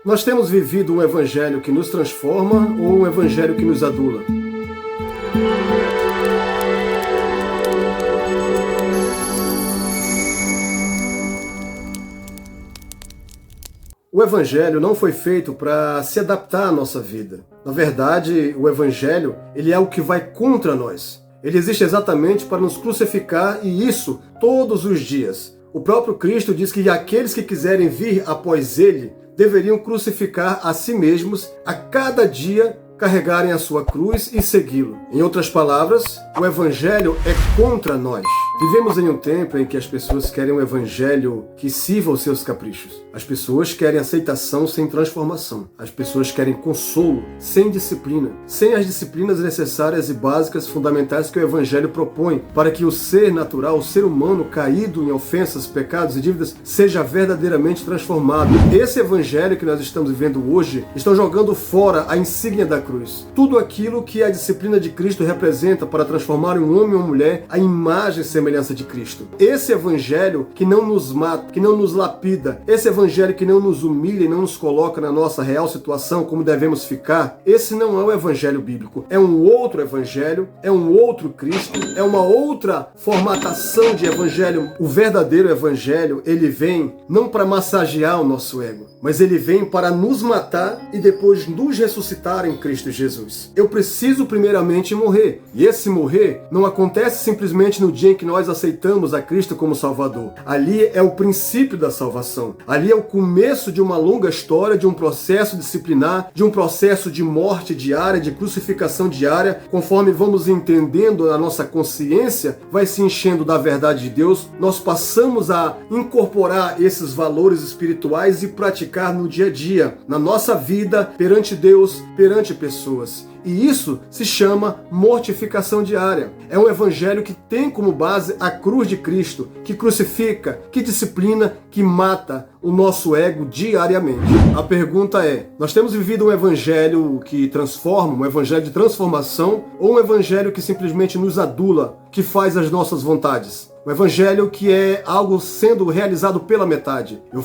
Nós temos vivido um evangelho que nos transforma ou um evangelho que nos adula? O evangelho não foi feito para se adaptar à nossa vida. Na verdade, o evangelho, ele é o que vai contra nós. Ele existe exatamente para nos crucificar, e isso todos os dias. O próprio Cristo diz que aqueles que quiserem vir após ele deveriam crucificar a si mesmos a cada dia, carregarem a sua cruz e segui-lo. Em outras palavras, o evangelho é contra nós. Vivemos em um tempo em que as pessoas querem um evangelho que sirva aos seus caprichos. As pessoas querem aceitação sem transformação. As pessoas querem consolo sem disciplina, sem as disciplinas necessárias e básicas fundamentais que o evangelho propõe para que o ser natural, o ser humano caído em ofensas, pecados e dívidas, seja verdadeiramente transformado. Esse evangelho que nós estamos vivendo hoje estão jogando fora a insígnia da cruz. Tudo aquilo que a disciplina de Cristo representa para transformar um homem ou uma mulher à imagem e semelhança de Cristo. Esse evangelho que não nos mata, que não nos lapida, esse evangelho que não nos humilha e não nos coloca na nossa real situação como devemos ficar, esse não é o evangelho bíblico. É um outro evangelho, é um outro Cristo, é uma outra formatação de evangelho. O verdadeiro evangelho, ele vem não para massagear o nosso ego, mas ele vem para nos matar e depois nos ressuscitar em Cristo Jesus. Eu preciso primeiramente morrer, e esse morrer não acontece simplesmente no dia em que nós aceitamos a Cristo como Salvador. Ali é o princípio da salvação. Ali é o começo de uma longa história, de um processo disciplinar, de um processo de morte diária, de crucificação diária. Conforme vamos entendendo, a nossa consciência vai se enchendo da verdade de Deus, nós passamos a incorporar esses valores espirituais e praticar no dia a dia, na nossa vida, perante Deus, perante pessoas. E isso se chama mortificação diária. É um evangelho que tem como base a cruz de Cristo, que crucifica, que disciplina, que mata o nosso ego diariamente. A pergunta é, nós temos vivido um evangelho que transforma, um evangelho de transformação, ou um evangelho que simplesmente nos adula, que faz as nossas vontades? O evangelho que é algo sendo realizado pela metade. Eu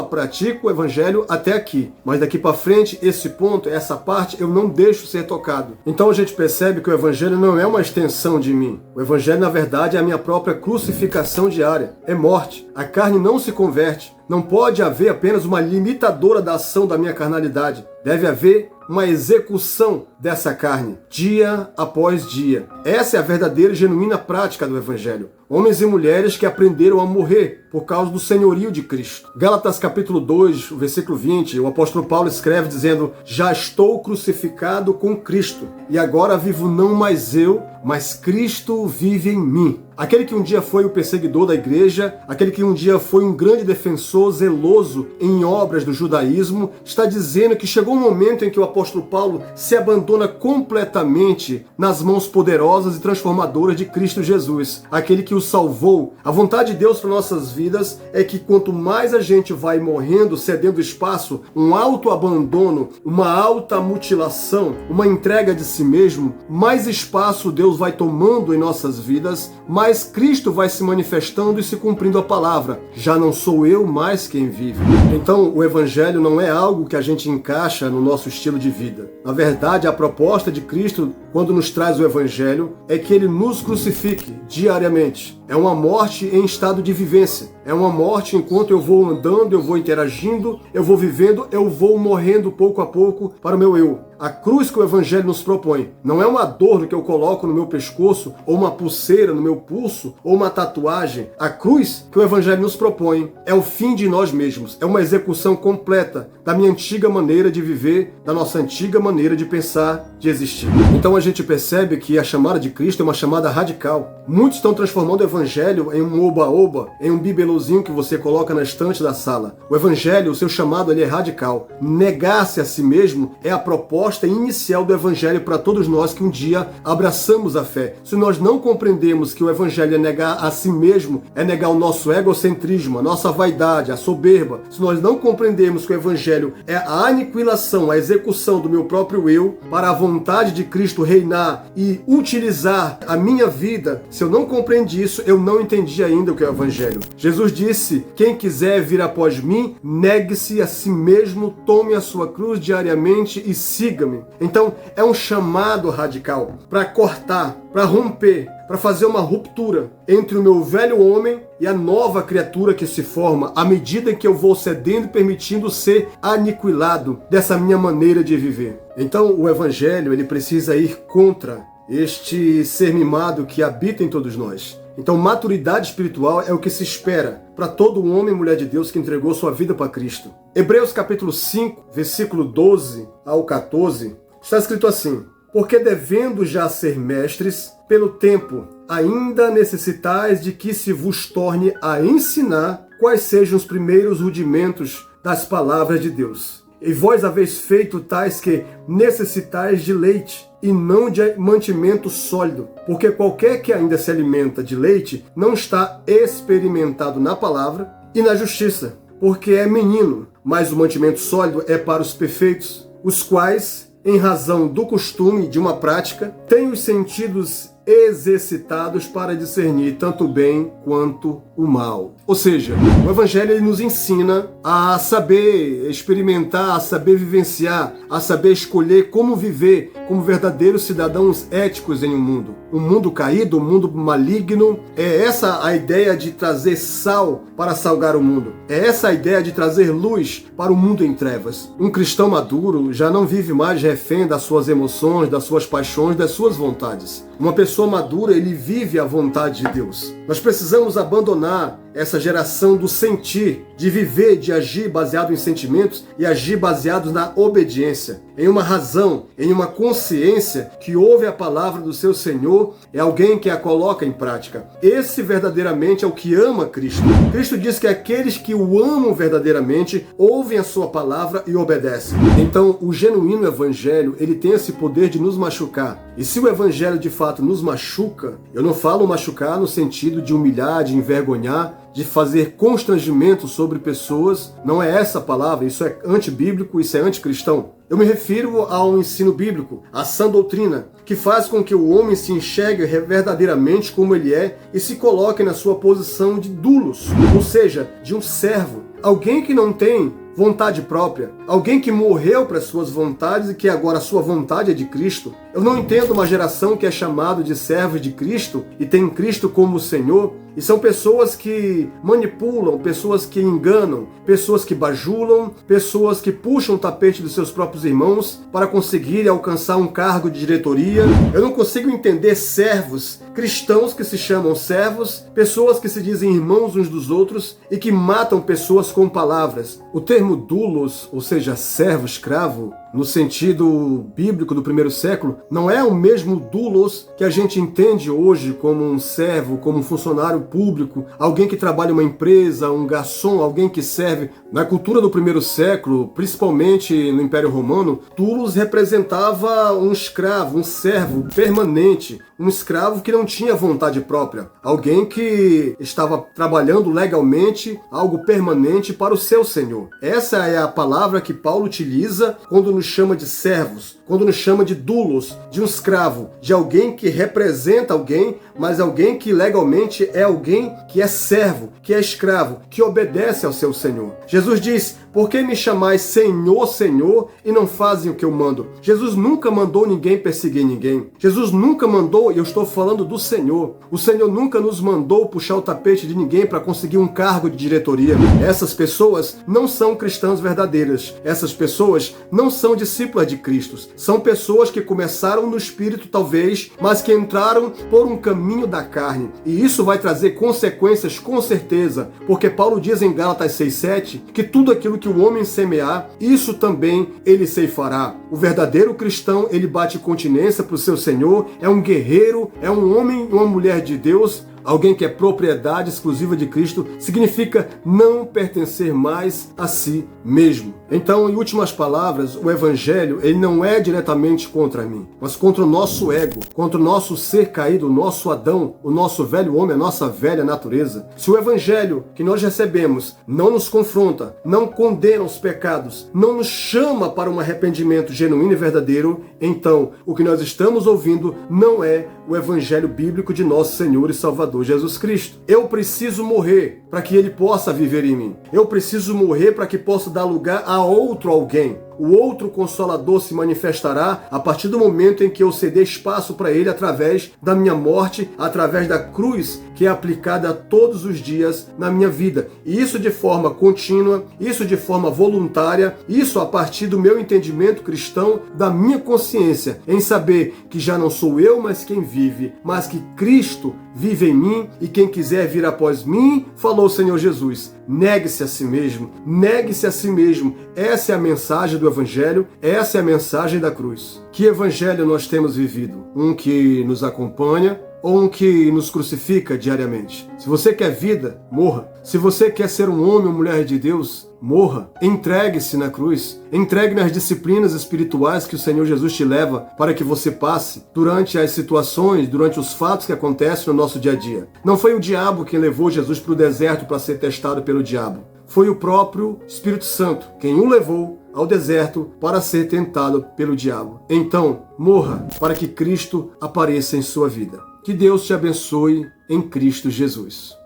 pratico o evangelho até aqui, mas daqui para frente, esse ponto, essa parte, eu não deixo ser tocado. Então a gente percebe que o evangelho não é uma extensão de mim. O evangelho, na verdade, é a minha própria crucificação diária. É morte. A carne não se converte. Não pode haver apenas uma limitadora da ação da minha carnalidade. Deve haver uma execução dessa carne, dia após dia. Essa é a verdadeira e genuína prática do evangelho. Homens e mulheres que aprenderam a morrer por causa do senhorio de Cristo. Gálatas capítulo 2, o versículo 20, o apóstolo Paulo escreve dizendo: já estou crucificado com Cristo, e agora vivo não mais eu, mas Cristo vive em mim. Aquele que um dia foi o perseguidor da igreja, aquele que um dia foi um grande defensor zeloso em obras do judaísmo, está dizendo que chegou um momento em que o apóstolo Paulo se abandona completamente nas mãos poderosas e transformadoras de Cristo Jesus, aquele que o salvou. A vontade de Deus para nossas vidas é que quanto mais a gente vai morrendo, cedendo espaço, um autoabandono, uma alta mutilação, uma entrega de si mesmo, mais espaço Deus vai tomando em nossas vidas, mais Cristo vai se manifestando e se cumprindo a palavra. Já não sou eu mais quem vive. Então, o evangelho não é algo que a gente encaixa no nosso estilo de vida. Na verdade, a proposta de Cristo, quando nos traz o evangelho, é que ele nos crucifique diariamente. É uma morte em estado de vivência. É uma morte enquanto eu vou andando, eu vou interagindo, eu vou vivendo, eu vou morrendo pouco a pouco para o meu eu. A cruz que o evangelho nos propõe não é um adorno que eu coloco no meu pescoço, ou uma pulseira no meu pulso, ou uma tatuagem. A cruz que o evangelho nos propõe é o fim de nós mesmos. É uma execução completa da minha antiga maneira de viver, da nossa antiga maneira de pensar, de existir. Então a gente percebe que a chamada de Cristo é uma chamada radical. Muitos estão transformando o evangelho em um oba-oba, em um bibelozinho que você coloca na estante da sala. O evangelho, o seu chamado, ele é radical. Negar-se a si mesmo é a proposta inicial do evangelho para todos nós que um dia abraçamos a fé. Se nós não compreendemos que o evangelho é negar a si mesmo, é negar o nosso egocentrismo, a nossa vaidade, a soberba, se nós não compreendemos que o evangelho é a aniquilação, a execução do meu próprio eu para a vontade de Cristo reinar e utilizar a minha vida, se eu não compreender isso, eu não entendi ainda o que é o Evangelho. Jesus disse: quem quiser vir após mim, negue-se a si mesmo, tome a sua cruz diariamente e siga-me. Então, é um chamado radical para cortar, para romper, para fazer uma ruptura entre o meu velho homem e a nova criatura que se forma à medida que eu vou cedendo e permitindo ser aniquilado dessa minha maneira de viver. Então, o Evangelho, ele precisa ir contra este ser mimado que habita em todos nós. Então, maturidade espiritual é o que se espera para todo homem e mulher de Deus que entregou sua vida para Cristo. Hebreus capítulo 5, versículo 12 ao 14, está escrito assim: porque devendo já ser mestres, pelo tempo ainda necessitais de que se vos torne a ensinar quais sejam os primeiros rudimentos das palavras de Deus. E vós haveis feito tais que necessitais de leite, e não de mantimento sólido, porque qualquer que ainda se alimenta de leite não está experimentado na palavra e na justiça, porque é menino, mas o mantimento sólido é para os perfeitos, os quais, em razão do costume de uma prática, têm os sentidos exercitados para discernir tanto o bem quanto o mal. Ou seja, o Evangelho ele nos ensina a saber experimentar, a saber vivenciar, a saber escolher como viver como verdadeiros cidadãos éticos em um mundo caído, um mundo maligno. É essa a ideia de trazer sal para salgar o mundo. É essa a ideia de trazer luz para o mundo em trevas. Um cristão maduro já não vive mais refém das suas emoções, das suas paixões, das suas vontades. Uma pessoa madura, ele vive a vontade de Deus. Nós precisamos abandonar essa geração do sentir, de viver, de agir baseado em sentimentos e agir baseados na obediência, em uma razão, em uma consciência que ouve a palavra do seu Senhor, é alguém que a coloca em prática. Esse verdadeiramente é o que ama Cristo. Cristo diz que aqueles que o amam verdadeiramente ouvem a sua palavra e obedecem. Então, o genuíno evangelho, ele tem esse poder de nos machucar. E se o evangelho de fato nos machuca, eu não falo machucar no sentido de humilhar, de envergonhar, de fazer constrangimento sobre pessoas, não é essa a palavra, isso é antibíblico, isso é anticristão. Eu me refiro ao ensino bíblico, à sã doutrina, que faz com que o homem se enxergue verdadeiramente como ele é e se coloque na sua posição de doulos, ou seja, de um servo, alguém que não tem vontade própria, alguém que morreu para suas vontades e que agora a sua vontade é de Cristo. Eu não entendo uma geração que é chamada de servos de Cristo e tem Cristo como Senhor, e são pessoas que manipulam, pessoas que enganam, pessoas que bajulam, pessoas que puxam o tapete dos seus próprios irmãos para conseguir alcançar um cargo de diretoria. Eu não consigo entender servos, cristãos que se chamam servos, pessoas que se dizem irmãos uns dos outros e que matam pessoas com palavras. O termo doulos, ou seja, servo, escravo, no sentido bíblico do primeiro século, não é o mesmo doulos que a gente entende hoje como um servo, como um funcionário público, alguém que trabalha em uma empresa, um garçom, alguém que serve. Na cultura do primeiro século, principalmente no Império Romano, doulos representava um escravo, um servo permanente, um escravo que não tinha vontade própria, alguém que estava trabalhando legalmente, algo permanente para o seu senhor. Essa é a palavra que Paulo utiliza quando nos chama de servos, quando nos chama de doulos, de um escravo, de alguém que representa alguém, mas alguém que legalmente é alguém que é servo, que é escravo, que obedece ao seu Senhor. Jesus diz: por que me chamais Senhor, Senhor, e não fazem o que eu mando? Jesus nunca mandou ninguém perseguir ninguém. Jesus nunca mandou, e eu estou falando do Senhor. O Senhor nunca nos mandou puxar o tapete de ninguém para conseguir um cargo de diretoria. Essas pessoas não são cristãs verdadeiras. Essas pessoas não são discípulas de Cristo. São pessoas que começaram no Espírito, talvez, mas que entraram por um caminho da carne. E isso vai trazer consequências com certeza, porque Paulo diz em Gálatas 6:7 que tudo aquilo que o homem semear, isso também ele ceifará. O verdadeiro cristão, ele bate continência para o seu Senhor, é um guerreiro, é um homem, uma mulher de Deus, alguém que é propriedade exclusiva de Cristo, significa não pertencer mais a si mesmo. Então, em últimas palavras, o Evangelho, ele não é diretamente contra mim, mas contra o nosso ego, contra o nosso ser caído, o nosso Adão, o nosso velho homem, a nossa velha natureza. Se o Evangelho que nós recebemos não nos confronta, não condena os pecados, não nos chama para um arrependimento genuíno e verdadeiro, então o que nós estamos ouvindo não é o Evangelho bíblico de nosso Senhor e Salvador Salvador Jesus Cristo. Eu preciso morrer para que ele possa viver em mim. Eu preciso morrer para que possa dar lugar a outro alguém. O outro Consolador se manifestará a partir do momento em que eu ceder espaço para ele através da minha morte, através da cruz que é aplicada todos os dias na minha vida. E isso de forma contínua, isso de forma voluntária, isso a partir do meu entendimento cristão, da minha consciência, em saber que já não sou eu, mas quem vive, mas que Cristo vive em mim, e quem quiser vir após mim, falou o Senhor Jesus, negue-se a si mesmo, negue-se a si mesmo. Essa é a mensagem do Evangelho, essa é a mensagem da cruz. Que Evangelho nós temos vivido? Um que nos acompanha ou um que nos crucifica diariamente? Se você quer vida, morra. Se você quer ser um homem ou mulher de Deus, morra. Entregue-se na cruz. Entregue nas disciplinas espirituais que o Senhor Jesus te leva para que você passe durante as situações, durante os fatos que acontecem no nosso dia a dia. Não foi o diabo quem levou Jesus para o deserto para ser testado pelo diabo. Foi o próprio Espírito Santo quem o levou ao deserto para ser tentado pelo diabo. Então, morra para que Cristo apareça em sua vida. Que Deus te abençoe em Cristo Jesus.